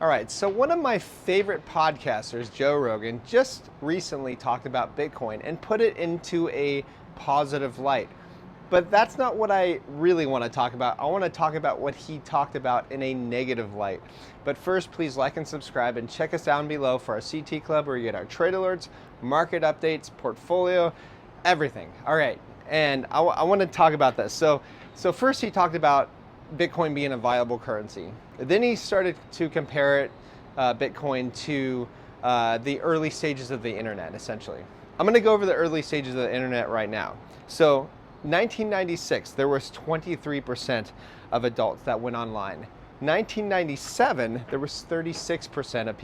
All right, so one of my favorite podcasters, Joe Rogan, just recently talked about Bitcoin and put it into a positive light. But that's not what I really want to talk about. I want to talk about what he talked about in a negative light. But first, please like and subscribe and check us down below for our CT Club where you get our trade alerts, market updates, portfolio, everything. All right, and I want to talk about this. So first he talked about Bitcoin being a viable currency. Then he started to compare it, Bitcoin, to the early stages of the internet, essentially. I'm going to go over the early stages of the internet right now. So 1996, there was 23% of adults that went online. 1997, there was 36% of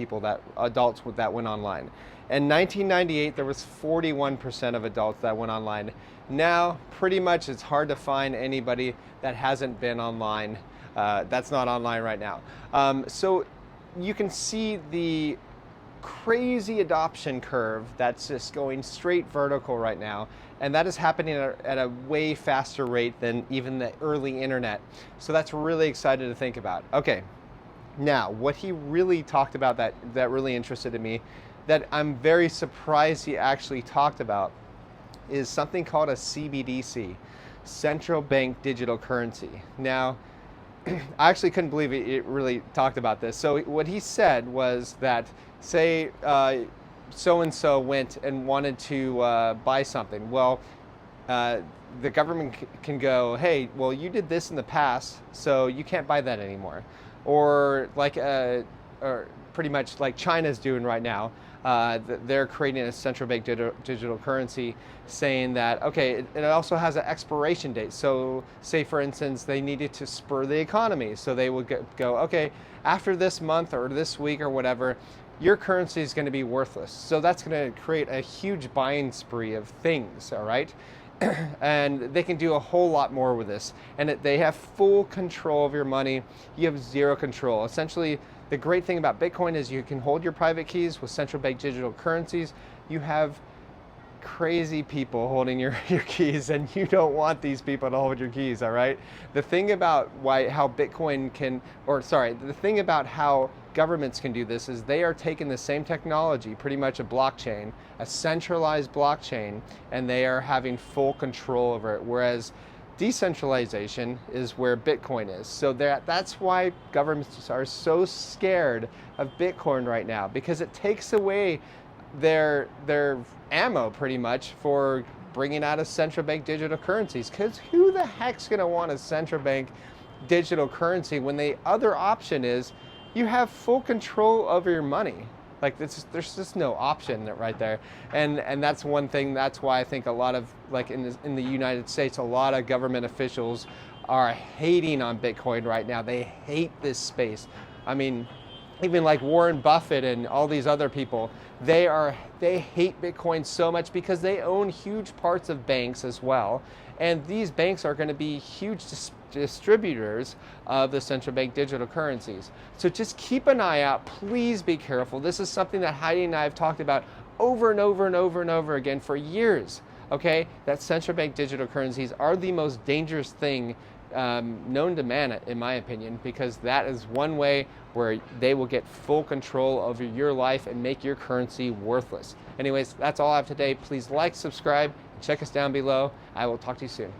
adults that went online. And 1998, there was 41% of adults that went online. Now, pretty much it's hard to find anybody that hasn't been online, that's not online right now. So you can see the crazy adoption curve that's just going straight vertical right now, and that is happening at a way faster rate than even the early internet. So that's really exciting to think about. Okay, now what he really talked about that really interested me, that I'm very surprised he actually talked about, is something called a CBDC, Central Bank Digital Currency. Now, I actually couldn't believe it really talked about this. So what he said was that, say so-and-so went and wanted to buy something. Well, the government can go, hey, well, you did this in the past, so you can't buy that anymore. Or or pretty much like China's doing right now. They're creating a central bank digital currency, saying that, okay, it also has an expiration date. So say, for instance, they needed to spur the economy. So they would go, okay, after this month or this week or whatever, your currency is going to be worthless. So that's going to create a huge buying spree of things, all right? And they can do a whole lot more with this. And they have full control of your money. You have zero control. Essentially, the great thing about Bitcoin is you can hold your private keys. With central bank digital currencies, you have crazy people holding your keys, and you don't want these people to hold your keys, all right? The thing about the thing about how governments can do this is they are taking the same technology, pretty much a blockchain, a centralized blockchain, and they are having full control over it, whereas decentralization is where Bitcoin is. So that's why governments are so scared of Bitcoin right now, because it takes away their ammo pretty much for bringing out a central bank digital currencies. Because who the heck's going to want a central bank digital currency when the other option is you have full control over your money? Like, there's just no option right there, and that's one thing. That's why I think a lot of, like, in the United States, a lot of government officials are hating on Bitcoin right now. They hate this space. I mean, even like Warren Buffett and all these other people, they hate Bitcoin so much because they own huge parts of banks as well, and these banks are going to be huge distributors of the central bank digital currencies. So just keep an eye out. Please be careful. This is something that Heidi and I have talked about over and over and over and over again for years. Okay, that central bank digital currencies are the most dangerous thing known to man, in my opinion, because that is one way where they will get full control over your life and make your currency worthless. Anyways, that's all I have today. Please like, subscribe, and check us down below. I will talk to you soon.